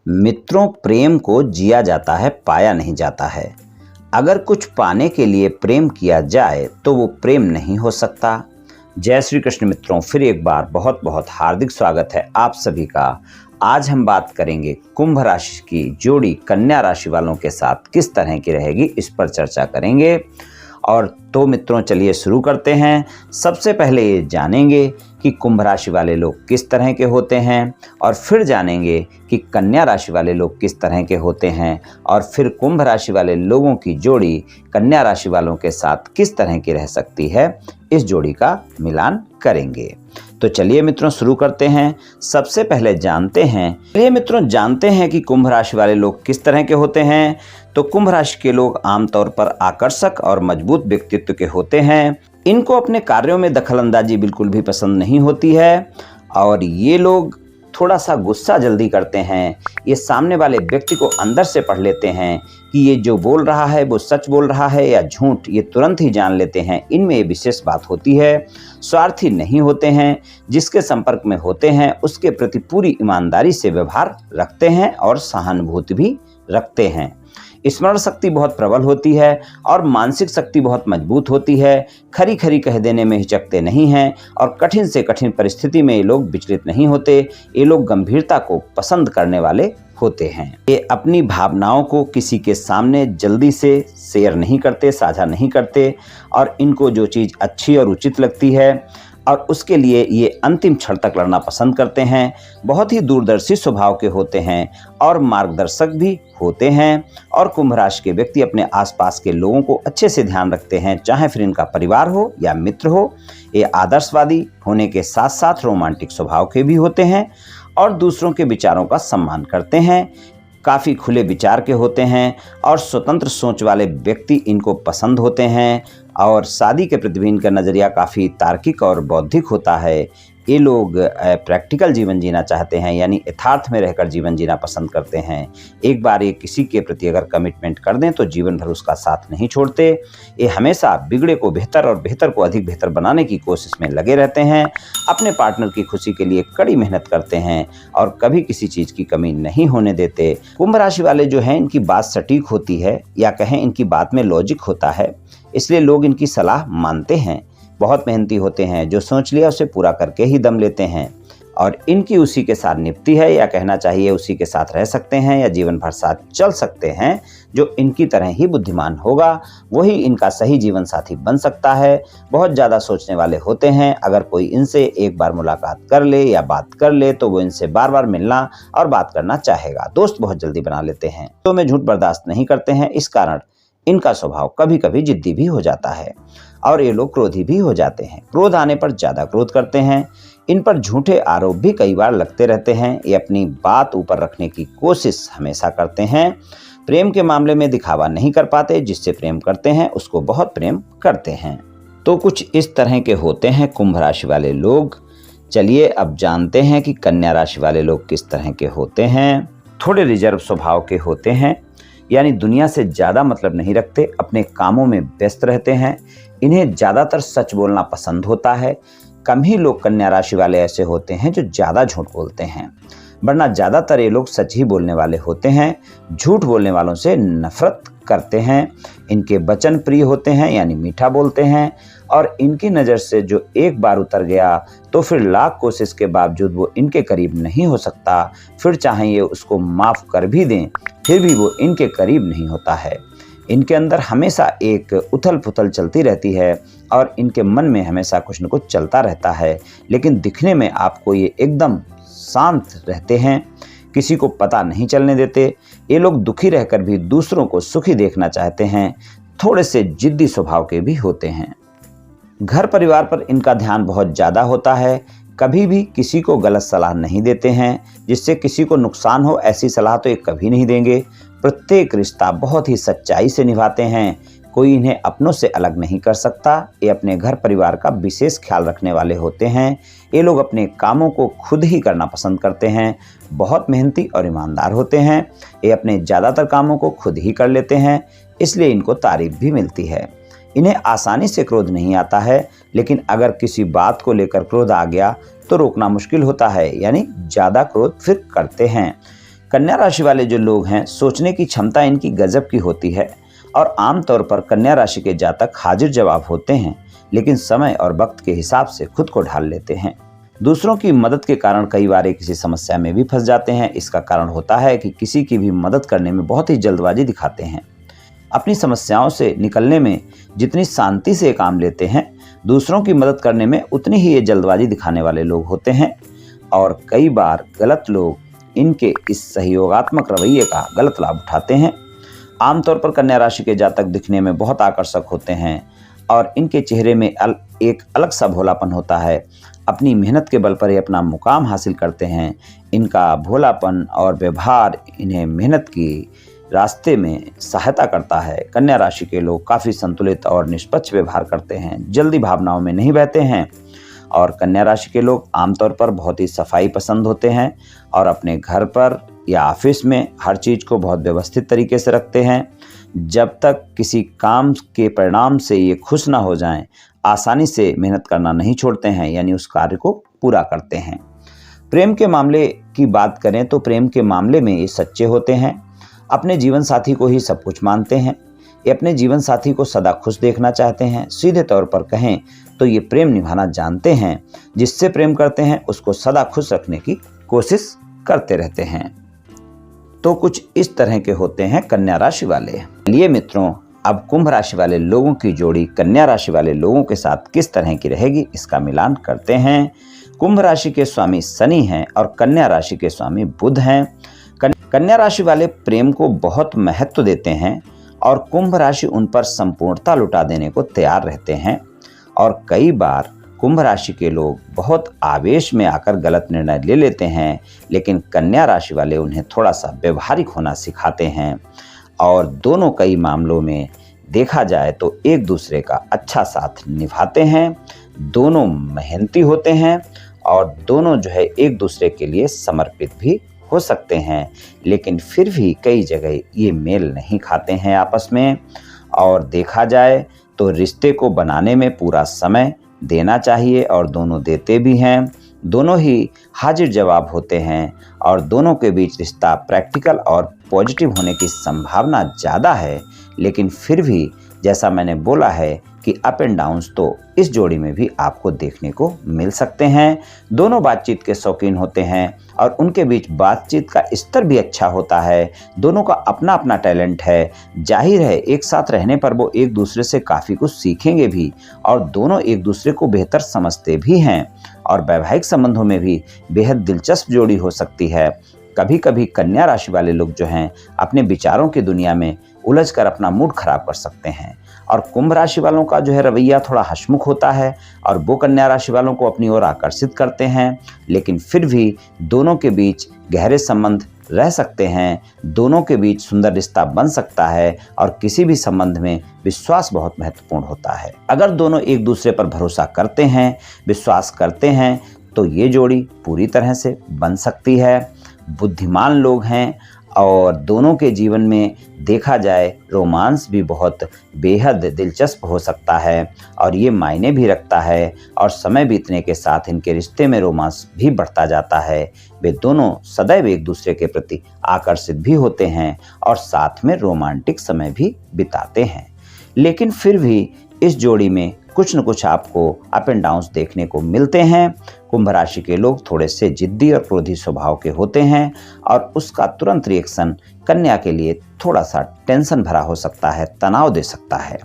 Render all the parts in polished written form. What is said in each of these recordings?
मित्रों, प्रेम को जिया जाता है, पाया नहीं जाता है। अगर कुछ पाने के लिए प्रेम किया जाए तो वो प्रेम नहीं हो सकता। जय श्री कृष्ण मित्रों, फिर एक बार बहुत बहुत हार्दिक स्वागत है आप सभी का। आज हम बात करेंगे कुंभ राशि की जोड़ी कन्या राशि वालों के साथ किस तरह की रहेगी, इस पर चर्चा करेंगे। और तो मित्रों चलिए शुरू करते हैं। सबसे पहले ये जानेंगे कि कुंभ राशि वाले लोग किस तरह के होते हैं, और फिर जानेंगे कि कन्या राशि वाले लोग किस तरह के होते हैं, और फिर कुंभ राशि वाले लोगों की जोड़ी कन्या राशि वालों के साथ किस तरह की रह सकती है, इस जोड़ी का मिलान करेंगे। तो चलिए मित्रों शुरू करते हैं। सबसे पहले जानते हैं कि कुंभ राशि वाले लोग किस तरह के होते हैं। तो कुंभ राशि के लोग आमतौर पर आकर्षक और मजबूत व्यक्तित्व के होते हैं। इनको अपने कार्यों में दखलंदाजी बिल्कुल भी पसंद नहीं होती है, और ये लोग थोड़ा सा गुस्सा जल्दी करते हैं। ये सामने वाले व्यक्ति को अंदर से पढ़ लेते हैं कि ये जो बोल रहा है वो सच बोल रहा है या झूठ, ये तुरंत ही जान लेते हैं। इनमें ये विशेष बात होती है। स्वार्थी नहीं होते हैं, जिसके संपर्क में होते हैं उसके प्रति पूरी ईमानदारी से व्यवहार रखते हैं और सहानुभूति भी रखते हैं। स्मरण शक्ति बहुत प्रबल होती है और मानसिक शक्ति बहुत मजबूत होती है। खरी खरी कह देने में हिचकते नहीं हैं, और कठिन से कठिन परिस्थिति में ये लोग विचलित नहीं होते। ये लोग गंभीरता को पसंद करने वाले होते हैं। ये अपनी भावनाओं को किसी के सामने जल्दी से शेयर नहीं करते, साझा नहीं करते, और इनको जो चीज़ अच्छी और उचित लगती है और उसके लिए ये अंतिम क्षण तक लड़ना पसंद करते हैं। बहुत ही दूरदर्शी स्वभाव के होते हैं और मार्गदर्शक भी होते हैं। और कुंभ राशि के व्यक्ति अपने आसपास के लोगों को अच्छे से ध्यान रखते हैं, चाहे फिर इनका परिवार हो या मित्र हो। ये आदर्शवादी होने के साथ साथ रोमांटिक स्वभाव के भी होते हैं और दूसरों के विचारों का सम्मान करते हैं। काफ़ी खुले विचार के होते हैं और स्वतंत्र सोच वाले व्यक्ति इनको पसंद होते हैं। और शादी के प्रति भी इनका नज़रिया काफ़ी तार्किक और बौद्धिक होता है। ये लोग प्रैक्टिकल जीवन जीना चाहते हैं, यानी यथार्थ में रहकर जीवन जीना पसंद करते हैं। एक बार ये किसी के प्रति अगर कमिटमेंट कर दें तो जीवन भर उसका साथ नहीं छोड़ते। ये हमेशा बिगड़े को बेहतर और बेहतर को अधिक बेहतर बनाने की कोशिश में लगे रहते हैं। अपने पार्टनर की खुशी के लिए कड़ी मेहनत करते हैं और कभी किसी चीज़ की कमी नहीं होने देते। कुंभ राशि वाले जो हैं, इनकी बात सटीक होती है, या कहें इनकी बात में लॉजिक होता है, इसलिए लोग इनकी सलाह मानते हैं। बहुत मेहनती होते हैं, जो सोच लिया उसे पूरा करके ही दम लेते हैं, और इनकी उसी के साथ निपटी है, या कहना चाहिए उसी के साथ रह सकते हैं या जीवन भर साथ चल सकते हैं। जो इनकी तरह ही बुद्धिमान होगा वही इनका सही जीवन साथी बन सकता है। बहुत ज़्यादा सोचने वाले होते हैं। अगर कोई इनसे एक बार मुलाकात कर ले या बात कर ले तो वो इनसे बार बार मिलना और बात करना चाहेगा। दोस्त बहुत जल्दी बना लेते हैं, तो में झूठ बर्दाश्त नहीं करते हैं। इस कारण इनका स्वभाव कभी कभी जिद्दी भी हो जाता है, और ये लोग क्रोधी भी हो जाते हैं। क्रोध आने पर ज़्यादा क्रोध करते हैं। इन पर झूठे आरोप भी कई बार लगते रहते हैं। ये अपनी बात ऊपर रखने की कोशिश हमेशा करते हैं। प्रेम के मामले में दिखावा नहीं कर पाते। जिससे प्रेम करते हैं उसको बहुत प्रेम करते हैं। तो कुछ इस तरह के होते हैं कुंभ राशि वाले लोग। चलिए अब जानते हैं कि कन्या राशि वाले लोग किस तरह के होते हैं। थोड़े रिजर्व स्वभाव के होते हैं, यानी दुनिया से ज़्यादा मतलब नहीं रखते, अपने कामों में व्यस्त रहते हैं। इन्हें ज़्यादातर सच बोलना पसंद होता है। कम ही लोग कन्या राशि वाले ऐसे होते हैं जो ज़्यादा झूठ बोलते हैं, वरना ज़्यादातर ये लोग सच ही बोलने वाले होते हैं। झूठ बोलने वालों से नफरत करते हैं। इनके वचन प्रिय होते हैं, यानी मीठा बोलते हैं, और इनकी नज़र से जो एक बार उतर गया तो फिर लाख कोशिश के बावजूद वो इनके करीब नहीं हो सकता। फिर चाहे ये उसको माफ़ कर भी दें फिर भी वो इनके करीब नहीं होता है। इनके अंदर हमेशा एक उथल पुथल चलती रहती है और इनके मन में हमेशा कुछ न कुछ चलता रहता है, लेकिन दिखने में आपको ये एकदम शांत रहते हैं, किसी को पता नहीं चलने देते। ये लोग दुखी रहकर भी दूसरों को सुखी देखना चाहते हैं। थोड़े से जिद्दी स्वभाव के भी होते हैं। घर परिवार पर इनका ध्यान बहुत ज़्यादा होता है। कभी भी किसी को गलत सलाह नहीं देते हैं, जिससे किसी को नुकसान हो ऐसी सलाह तो ये कभी नहीं देंगे। प्रत्येक रिश्ता बहुत ही सच्चाई से निभाते हैं। कोई इन्हें अपनों से अलग नहीं कर सकता। ये अपने घर परिवार का विशेष ख्याल रखने वाले होते हैं। ये लोग अपने कामों को खुद ही करना पसंद करते हैं। बहुत मेहनती और ईमानदार होते हैं। ये अपने ज़्यादातर कामों को खुद ही कर लेते हैं, इसलिए इनको तारीफ भी मिलती है। इन्हें आसानी से क्रोध नहीं आता है, लेकिन अगर किसी बात को लेकर क्रोध आ गया तो रोकना मुश्किल होता है, यानी ज़्यादा क्रोध फिर करते हैं। कन्या राशि वाले जो लोग हैं, सोचने की क्षमता इनकी गजब की होती है और आमतौर पर कन्या राशि के जातक हाजिर जवाब होते हैं, लेकिन समय और वक्त के हिसाब से खुद को ढाल लेते हैं। दूसरों की मदद के कारण कई बार ये किसी समस्या में भी फंस जाते हैं। इसका कारण होता है कि किसी की भी मदद करने में बहुत ही जल्दबाजी दिखाते हैं। अपनी समस्याओं से निकलने में जितनी शांति से काम लेते हैं, दूसरों की मदद करने में उतनी ही ये जल्दबाजी दिखाने वाले लोग होते हैं और कई बार गलत लोग इनके इस सहयोगात्मक रवैये का गलत लाभ उठाते हैं। आमतौर पर कन्या राशि के जातक दिखने में बहुत आकर्षक होते हैं और इनके चेहरे में एक अलग सा भोलापन होता है। अपनी मेहनत के बल पर ये अपना मुकाम हासिल करते हैं। इनका भोलापन और व्यवहार इन्हें मेहनत की रास्ते में सहायता करता है। कन्या राशि के लोग काफ़ी संतुलित और निष्पक्ष व्यवहार करते हैं, जल्दी भावनाओं में नहीं बहते हैं और कन्या राशि के लोग आमतौर पर बहुत ही सफाई पसंद होते हैं और अपने घर पर या ऑफिस में हर चीज़ को बहुत व्यवस्थित तरीके से रखते हैं। जब तक किसी काम के परिणाम से ये खुश ना हो जाएं, आसानी से मेहनत करना नहीं छोड़ते हैं, यानी उस कार्य को पूरा करते हैं। प्रेम के मामले की बात करें तो प्रेम के मामले में ये सच्चे होते हैं, अपने जीवन साथी को ही सब कुछ मानते हैं। ये अपने जीवन साथी को सदा खुश देखना चाहते हैं। सीधे तौर पर कहें तो ये प्रेम निभाना जानते हैं। जिससे प्रेम करते हैं उसको सदा खुश रखने की कोशिश करते रहते हैं। तो कुछ इस तरह के होते हैं कन्या राशि वाले। चलिए मित्रों, अब कुंभ राशि वाले लोगों की जोड़ी कन्या राशि वाले लोगों के साथ किस तरह की रहेगी, इसका मिलान करते हैं। कुंभ राशि के स्वामी शनि हैं और कन्या राशि के स्वामी बुध हैं। कन्या राशि वाले प्रेम को बहुत महत्व देते हैं और कुंभ राशि उन पर संपूर्णता लुटा देने को तैयार रहते हैं और कई बार कुंभ राशि के लोग बहुत आवेश में आकर गलत निर्णय ले लेते हैं, लेकिन कन्या राशि वाले उन्हें थोड़ा सा व्यवहारिक होना सिखाते हैं और दोनों कई मामलों में देखा जाए तो एक दूसरे का अच्छा साथ निभाते हैं। दोनों मेहनती होते हैं और दोनों जो है एक दूसरे के लिए समर्पित भी हो सकते हैं, लेकिन फिर भी कई जगह ये मेल नहीं खाते हैं आपस में। और देखा जाए तो रिश्ते को बनाने में पूरा समय देना चाहिए और दोनों देते भी हैं। दोनों ही हाजिर जवाब होते हैं और दोनों के बीच रिश्ता प्रैक्टिकल और पॉजिटिव होने की संभावना ज़्यादा है, लेकिन फिर भी जैसा मैंने बोला है कि अप एंड डाउन्स तो इस जोड़ी में भी आपको देखने को मिल सकते हैं। दोनों बातचीत के शौकीन होते हैं और उनके बीच बातचीत का स्तर भी अच्छा होता है। दोनों का अपना अपना टैलेंट है। जाहिर है एक साथ रहने पर वो एक दूसरे से काफ़ी कुछ सीखेंगे भी और दोनों एक दूसरे को बेहतर समझते भी हैं और वैवाहिक संबंधों में भी बेहद दिलचस्प जोड़ी हो सकती है। कभी कभी कन्या राशि वाले लोग जो हैं अपने विचारों की दुनिया में उलझकर अपना मूड खराब कर सकते हैं और कुंभ राशि वालों का जो है रवैया थोड़ा हंसमुख होता है और वो कन्या राशि वालों को अपनी ओर आकर्षित करते हैं, लेकिन फिर भी दोनों के बीच गहरे संबंध रह सकते हैं। दोनों के बीच सुंदर रिश्ता बन सकता है और किसी भी संबंध में विश्वास बहुत महत्वपूर्ण होता है। अगर दोनों एक दूसरे पर भरोसा करते हैं, विश्वास करते हैं, तो ये जोड़ी पूरी तरह से बन सकती है। बुद्धिमान लोग हैं और दोनों के जीवन में देखा जाए रोमांस भी बहुत बेहद दिलचस्प हो सकता है और ये मायने भी रखता है और समय बीतने के साथ इनके रिश्ते में रोमांस भी बढ़ता जाता है। वे दोनों सदैव एक दूसरे के प्रति आकर्षित भी होते हैं और साथ में रोमांटिक समय भी बिताते हैं, लेकिन फिर भी इस जोड़ी में कुछ न कुछ आपको अप एंड डाउन्स देखने को मिलते हैं। कुंभ राशि के लोग थोड़े से जिद्दी और क्रोधी स्वभाव के होते हैं और उसका तुरंत रिएक्शन कन्या के लिए थोड़ा सा टेंशन भरा हो सकता है, तनाव दे सकता है।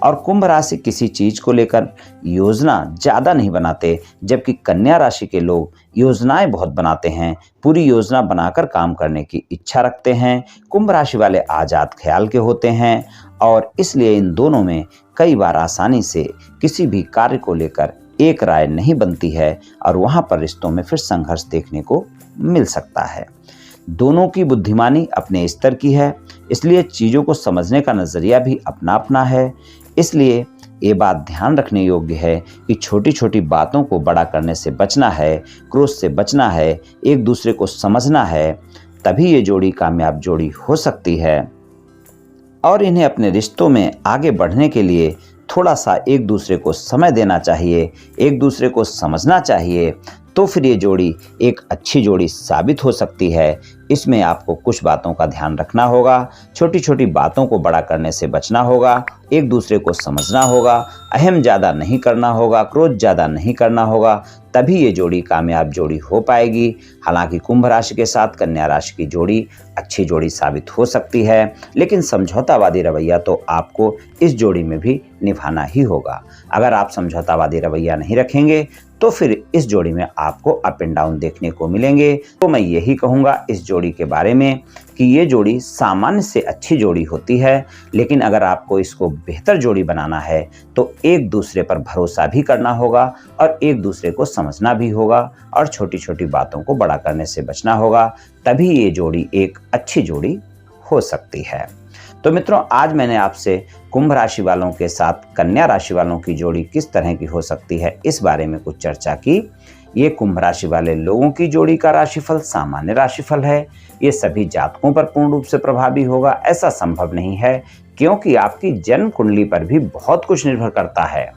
और कुंभ राशि किसी चीज को लेकर योजना ज़्यादा नहीं बनाते, जबकि कन्या राशि के लोग योजनाएं बहुत बनाते हैं, पूरी योजना बनाकर काम करने की इच्छा रखते हैं। कुंभ राशि वाले आज़ाद ख्याल के होते हैं और इसलिए इन दोनों में कई बार आसानी से किसी भी कार्य को लेकर एक राय नहीं बनती है और वहाँ पर रिश्तों में फिर संघर्ष देखने को मिल सकता है। दोनों की बुद्धिमानी अपने स्तर की है, इसलिए चीज़ों को समझने का नज़रिया भी अपना अपना है। इसलिए ये बात ध्यान रखने योग्य है कि छोटी छोटी बातों को बड़ा करने से बचना है, क्रोध से बचना है, एक दूसरे को समझना है, तभी ये जोड़ी कामयाब जोड़ी हो सकती है। और इन्हें अपने रिश्तों में आगे बढ़ने के लिए थोड़ा सा एक दूसरे को समय देना चाहिए, एक दूसरे को समझना चाहिए, तो फिर ये जोड़ी एक अच्छी जोड़ी साबित हो सकती है। इसमें आपको कुछ बातों का ध्यान रखना होगा, छोटी छोटी बातों को बड़ा करने से बचना होगा, एक दूसरे को समझना होगा, अहम ज़्यादा नहीं करना होगा, क्रोध ज़्यादा नहीं करना होगा, तभी ये जोड़ी कामयाब जोड़ी हो पाएगी। हालांकि कुंभ राशि के साथ कन्या राशि की जोड़ी अच्छी जोड़ी साबित हो सकती है, लेकिन समझौतावादी रवैया तो आपको इस जोड़ी में भी निभाना ही होगा। अगर आप समझौतावादी रवैया नहीं रखेंगे तो फिर इस जोड़ी में आपको अप एंड डाउन देखने को मिलेंगे। तो मैं यही कहूँगा इस जोड़ी के बारे में कि ये जोड़ी सामान्य से अच्छी जोड़ी होती है, लेकिन अगर आपको इसको बेहतर जोड़ी बनाना है तो एक दूसरे पर भरोसा भी करना होगा और एक दूसरे को समझना भी होगा और छोटी छोटी बातों को बड़ा करने से बचना होगा, तभी ये जोड़ी एक अच्छी जोड़ी हो सकती है। तो मित्रों, आज मैंने आपसे कुंभ राशि वालों के साथ कन्या राशि वालों की जोड़ी किस तरह की हो सकती है इस बारे में कुछ चर्चा की। ये कुंभ राशि वाले लोगों की जोड़ी का राशिफल सामान्य राशिफल है। ये सभी जातकों पर पूर्ण रूप से प्रभावी होगा ऐसा संभव नहीं है, क्योंकि आपकी जन्म कुंडली पर भी बहुत कुछ निर्भर करता है।